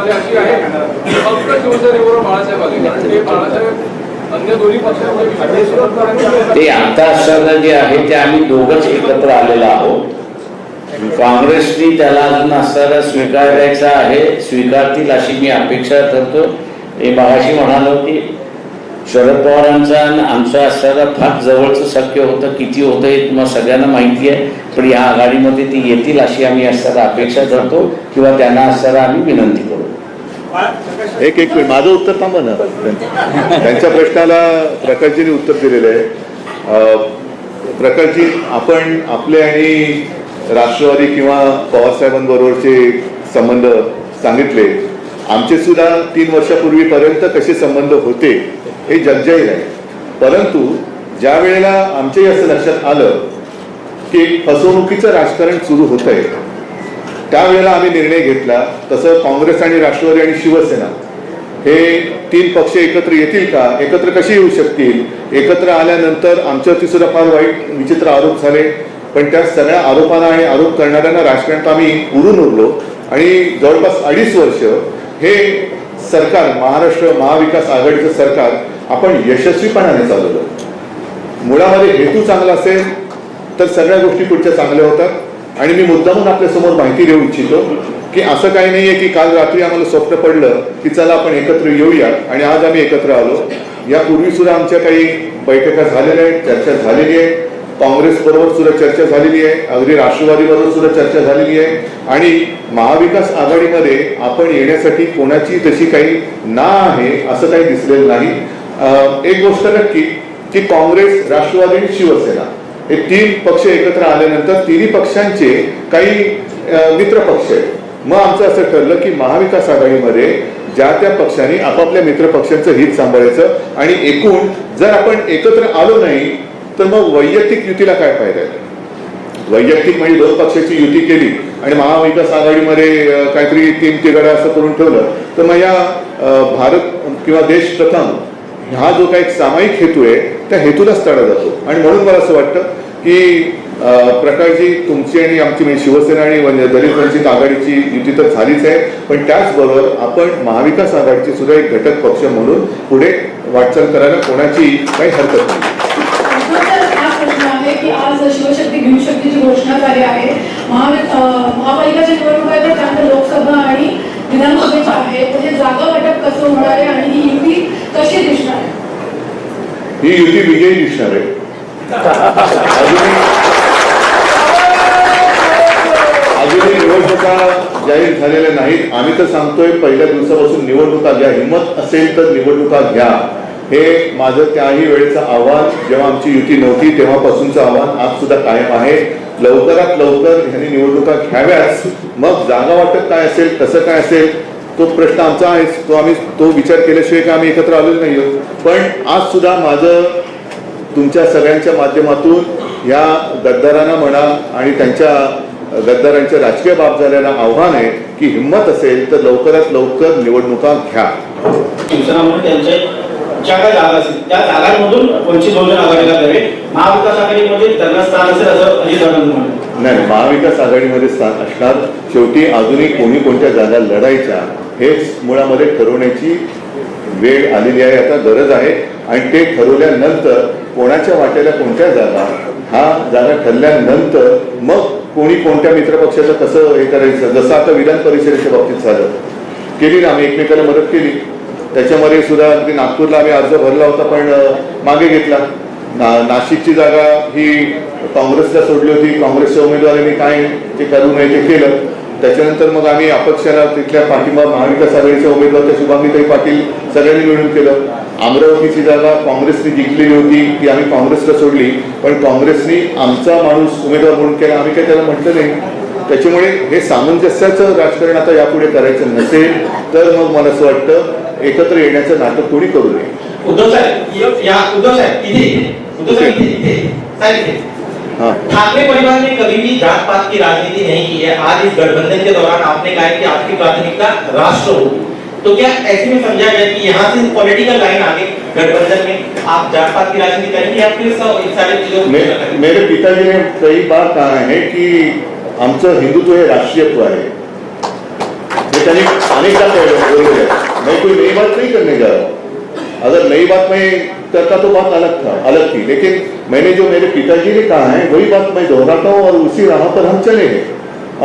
झाली अशी आहे फक्त शिवसेनेबरोबर बाळासाहेब आले, कारण ते बाळासाहेब अन्य दोन्ही पक्षांमध्ये ते आता असताना जे आहे ते आम्ही दोघंच एकत्र आलेलो आहोत. काँग्रेसनी त्याला अजून असताना स्वीकारायचा आहे, स्वीकारतील अशी मी अपेक्षा करतो. हे मगाशी म्हणालो की शरद पवारांचा आणि आमचा असताना फार जवळचं शक्य होतं. किती होतं हे तुम्हाला सगळ्यांना माहिती आहे, पण या आघाडीमध्ये ती येतील अशी आम्ही असताना अपेक्षा करतो किंवा त्यांना असताना आम्ही विनंती करू. एक मिनिट, माझं उत्तर थांबा ना. त्यांच्या प्रश्नाला प्रकाशजींनी उत्तर दिलेलं आहे. प्रकाशजी, आपण आपले आणि राष्ट्रवादी किंवा पवारसाहेबांबरोबरचे संबंध सांगितले. आमचे सुद्धा 3 वर्षापूर्वीपर्यंत कसे संबंध होते हे जगजाहीर आहे. परंतु ज्या वेळेला आमच्याही असं लक्षात आलं की फसवणुकीचं राजकारण सुरू होत आहे, त्यावेळेला आम्ही निर्णय घेतला. तसं काँग्रेस आणि राष्ट्रवादी आणि शिवसेना हे 3 पक्ष एकत्र येतील का, एकत्र कसे येऊ शकतील, एकत्र आल्यानंतर आमच्यावरती सुद्धा फार वाईट विचित्र आरोप झाले. पण त्या सगळ्या आरोपांना आणि आरोप करणाऱ्यांना राजकारणात आम्ही उरून उरलो आणि जवळपास 2.5 वर्ष हे सरकार, महाराष्ट्र महाविकास आघाडीचं सरकार आपण यशस्वीपणाने चालवलं. मुळामध्ये हेतू चांगला असेल तर सगळ्या गोष्टी पुढच्या चांगल्या होतात. आणि मी मुद्दामून आपल्यासमोर माहिती देऊ इच्छितो की असं काही नाहीये की काल रात्री आम्हाला स्वप्न पडलं की चला आपण एकत्र येऊया आणि आज आम्ही एकत्र आलो. यापूर्वी सुद्धा आमच्या काही बैठका झालेल्या आहेत, चर्चा झालेली आहे. काँग्रेस बरोबर सुद्धा चर्चा झालेली आहे, अगदी राष्ट्रवादी बरोबर सुद्धा चर्चा झालेली आहे. आणि महाविकास आघाडीमध्ये आपण येण्यासाठी कोणाची तशी काही ना आहे असं काही दिसलेलं नाही. एक गोष्ट नक्की की काँग्रेस, राष्ट्रवादी आणि शिवसेना हे 3 पक्ष एकत्र आल्यानंतर 3ही पक्षांचे काही मित्र पक्ष आहेत. मग आमचं असं ठरलं की महाविकास आघाडीमध्ये ज्या त्या पक्षांनी आपापल्या मित्र पक्षांचं हित सांभाळायचं आणि एकूण जर आपण एकत्र आलो नाही तर मग वैयक्तिक युतीला काय फायदा आहे. वैयक्तिक म्हणजे 2 पक्षाची युती केली आणि महाविकास आघाडीमध्ये काहीतरी 3 तिघडा असं करून ठेवलं तर मग या भारत किंवा देश प्रथम हा जो काही सामायिक हेतू आहे त्या हेतूलाच तडा जातो. आणि म्हणून मला असं वाटतं की प्रकाशजी, तुमची आणि आमची म्हणजे शिवसेना आणि दलित वंचित आघाडीची युती तर झालीच आहे, पण त्याचबरोबर आपण महाविकास आघाडीचे सुद्धा एक घटक पक्ष म्हणून पुढे वाटचाल करायला कोणाची काही हरकत नाही. की आज शिवशक्ती भीमशक्तीची घोषणा झाली आहे. महापालिकाच्या निवडणूक आहे, त्यानंतर लोकसभा आणि विधानसभेच्या आहे. म्हणजे जागा वाटप कसं होणार आहे आणि ही युती कशी दिसणार आहे? ही युती विजयी दिसणार आहे. अजूनही निवडणुका जाहीर झालेल्या नाहीत. आम्ही तर सांगतोय पहिल्या दिवसापासून निवडणुका घ्या, हिंमत असेल तर निवडणुका घ्या. हे माझं त्याही वेळेचं आव्हान, जेव्हा आमची युती नव्हती तेव्हापासूनचं आव्हान आज सुद्धा कायम आहे. लवकरात लवकर ह्यांनी निवडणुका घ्याव्याच. मग जागा वाटप काय असेल, कसं काय असेल तो प्रश्न आमचा आहेच. तो विचार केल्याशिवाय का आम्ही एकत्र आलेलो नाही आहोत. पण आज सुद्धा माझं तुमच्या सगळ्यांच्या माध्यमातून या गद्दारांना म्हणा आणि त्यांच्या गद्दारांच्या राजकीय बाब झालेला आव्हान आहे की हिंमत असेल तर लवकरात लवकर निवडणुका घ्या. शिवसेना म्हणून त्यांचे ज्या काही जागा असतील त्या जागांमधून वंचित बहुजन आघाडीला द्यावे. महाविकास आघाडीमध्ये त्यांना स्थान असेल असं अजितदादांनी म्हटलं. नाही, महाविकास आघाडीमध्ये स्थान असणार. शेवटी अजूनही कोणी कोणत्या जागा लढायच्या हेच मुळामध्ये ठरवण्याची वेळ आलेली आहे, आता गरज आहे. आणि ते ठरवल्यानंतर कोणाच्या वाट्याला कोणत्या जागा, हा जागा ठरल्यानंतर मग कोणी कोणत्या मित्रपक्षाचं कसं हे करायचं. जसं आता विधान परिषदेच्या बाबतीत झालं, केली ना आम्ही, एकमेकाला मदत केली. त्याच्यामध्ये सुद्धा अगदी नागपूरला आम्ही अर्ज भरला होता पण मागे घेतला. नाशिकची जागा ही काँग्रेसला सोडली होती. काँग्रेसच्या उमेदवारांनी काय ते करू नये ते केलं. त्याच्यानंतर मग आम्ही अपक्षाला तिथल्या पाठिंबा महाविकास आघाडीच्या उमेदवार त्या शुभांगीताई पाटील सगळ्यांनी मिळून केलं. अमरावतीची जागा काँग्रेसने जिंकलेली होती, ती आम्ही काँग्रेसला सोडली. पण काँग्रेसने आमचा माणूस उमेदवार म्हणून केला, आम्ही काही त्याला म्हटलं नाही. त्याच्यामुळे हे सामंजस्याचं राजकारण आता यापुढे करायचं नसेल तर मग मला असं वाटतं एकत्र येण्याचं नाटक कोणी करू नये. उद्धव साहेब ठाकरे परिवार ने कभी भी जात पात की राजनीति नहीं की है. आज इस गठबंधन के दौरान आपने कहा कि आपकी प्राथमिकता राष्ट्र होगी, तो क्या ऐसे में समझा जाए कि यहाँ से पॉलिटिकल लाइन आगे गठबंधन में आप जात पात की राजनीति करेंगे या फिर सारे चीजों? मेरे पिताजी ने कई बार कहा है कि आमचं हिंदुत्व हे राष्ट्रीयत्व आहे. त्यांनी अनेकदा बोललेलं आहे, मैं कोई नई बात नहीं करने जा रहा हूँ, अगर नई बात मैं करता तो बात अलग थी, लेकिन मैंने जो मेरे पिताजी ने कहा है वही बात मैं दोहराता हूँ और उसी राह पर हम चले हैं।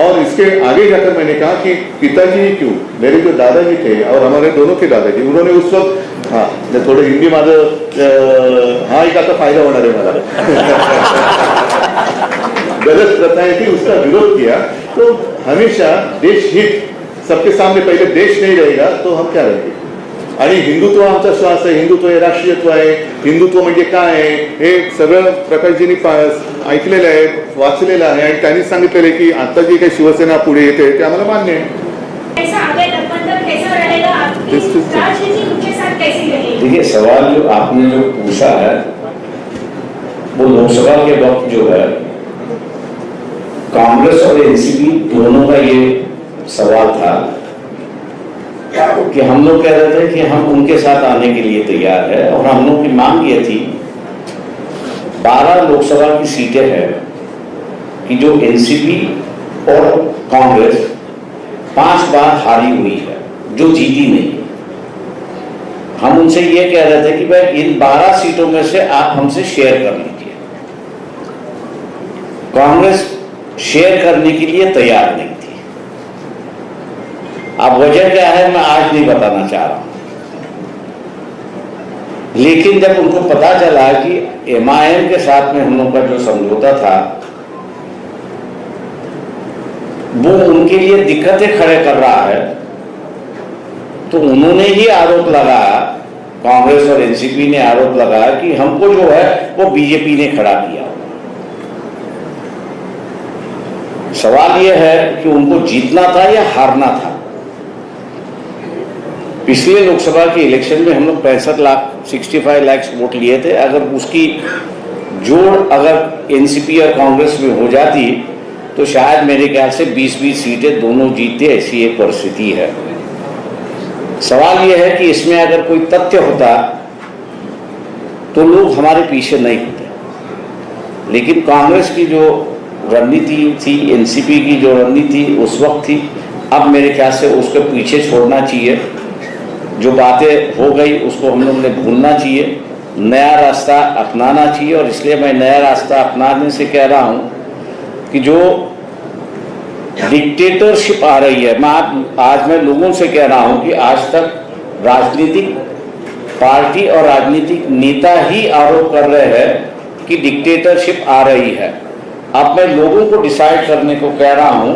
और इसके आगे जाकर मैंने कहा कि पिताजी क्यों, मेरे जो दादाजी थे और हमारे दोनों के दादाजी, उन्होंने उस वक्त, हाँ थोडं हिंदी माझं हा एक आता फायदा होणार आहे मला गलत प्रथाएं थी उसका विरोध किया। तो हमेशा देश हित सबके सामने, पहिले देश नहीं रहेगा तो हम क्या रहेंगे। आणि हिंदुत्व आमचा श्वास आहे, हिंदुत्व हे राष्ट्रीयत्व आहे, हिंदुत्व म्हणजे काय आहे हे सगळं प्रकाशजींनी ऐकलेलं आहे, वाचलेलं आहे आणि त्यांनी सांगितलेलं आहे की आता जी काही शिवसेना पुढे येते ते आम्हाला मान्य आहे। देखिए, सवाल जो आपने जो पूछा है वो लोकसभा के वक्त जो है कांग्रेस और एनसीपी दोनों का ये सवाल था कि हम लोग कह रहे थे कि हम उनके साथ आने के लिए तैयार है, और हम लोग की मांग ये थी 12 लोकसभा की सीटें हैं कि जो एनसीपी और कांग्रेस 5 बार हारी हुई है, जो जीती नहीं। हम उनसे ये कह रहे थे कि भाई इन 12 सीटों में से आप हमसे शेयर कर लीजिए। कांग्रेस शेयर करने के लिए तैयार नहीं थी। अब वजह क्या है मैं आज नहीं बताना चाह रहा हूं, लेकिन जब उनको पता चला कि एमआईएम के साथ में हम लोग का जो समझौता था वो उनके लिए दिक्कतें खड़े कर रहा है, तो उन्होंने ही आरोप लगाया, कांग्रेस और एनसीपी ने आरोप लगाया कि हमको जो है वो बीजेपी ने खड़ा किया। सवाल यह है कि उनको जीतना था या हारना था। पिछले लोकसभा के इलेक्शन में हम लोग 65 लाख वोट लिए थे। अगर उसकी जोड़ अगर एनसीपी और कांग्रेस में हो जाती तो शायद मेरे ख्याल से 20-20 सीटें दोनों जीतते, ऐसी एक परिस्थिति है। सवाल यह है कि इसमें अगर कोई तथ्य होता तो लोग हमारे पीछे नहीं होते, लेकिन कांग्रेस की जो रणनीति थी, एनसीपी की जो रणनीति उस वक्त थी, अब मेरे ख्याल से उसके पीछे छोड़ना चाहिए। जो बातें हो गई उसको हम लोग ने भूलना चाहिए, नया रास्ता अपनाना चाहिए। और इसलिए मैं नया रास्ता अपनाने से कह रहा हूं कि जो डिक्टेटरशिप आ रही है, आज मैं लोगों से कह रहा हूं कि आज तक राजनीतिक पार्टी और राजनीतिक नेता ही आरोप कर रहे हैं कि डिक्टेटरशिप आ रही है। अब मैं लोगों को डिसाइड करने को कह रहा हूं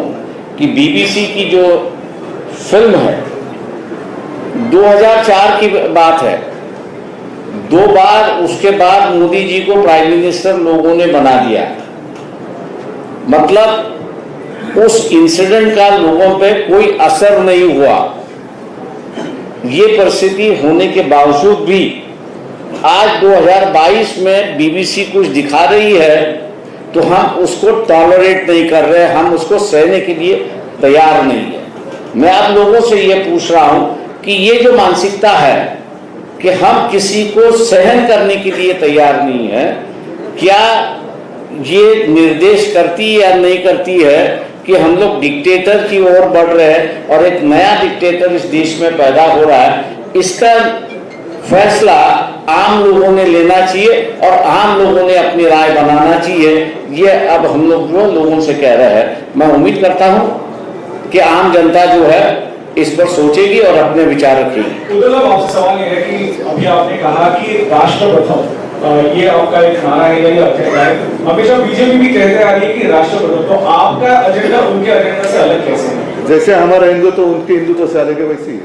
कि बीबीसी की जो फिल्म है 2004 की बात है, 2 बार उसके बाद मोदी जी को प्राइम मिनिस्टर लोगों ने बना दिया। मतलब उस इंसिडेंट का लोगों पे कोई असर नहीं हुआ। ये परिस्थिति होने के बावजूद भी आज 2022 में बीबीसी कुछ दिखा रही है तो हम उसको टॉलरेट नहीं कर रहे, हम उसको सहने के लिए तैयार नहीं है। मैं आप लोगों से ये पूछ रहा हूं कि ये जो मानसिकता है कि हम किसी को सहन करने के लिए तैयार नहीं है, क्या ये निर्देश करती है या नहीं करती है कि हम लोग डिक्टेटर की ओर बढ़ रहे हैं और एक नया डिक्टेटर इस देश में पैदा हो रहा है। इसका फैसला आम लोगों ने लेना चाहिए और आम लोगों ने अपनी राय बनाना चाहिए। ये अब हम लोग जो लोगों से कह रहे हैं, मैं उम्मीद करता हूं कि आम जनता जो है इस पर सोचेगी और अपने विचार रखेगी। उद्धव साहब, आपसे सवाल ये है कि अभी आपने कहा कि राष्ट्र प्रथम, ये आपका एक नारा है या ये एजेंडा है, हमेशा बीजेपी भी कहते आ रही है कि राष्ट्र प्रथम, तो आपका एजेंडा उनके एजेंडा से अलग कैसे है? जैसे हमारा हिंदुत्व उनके हिंदुत्व से अलग है वैसे ही है।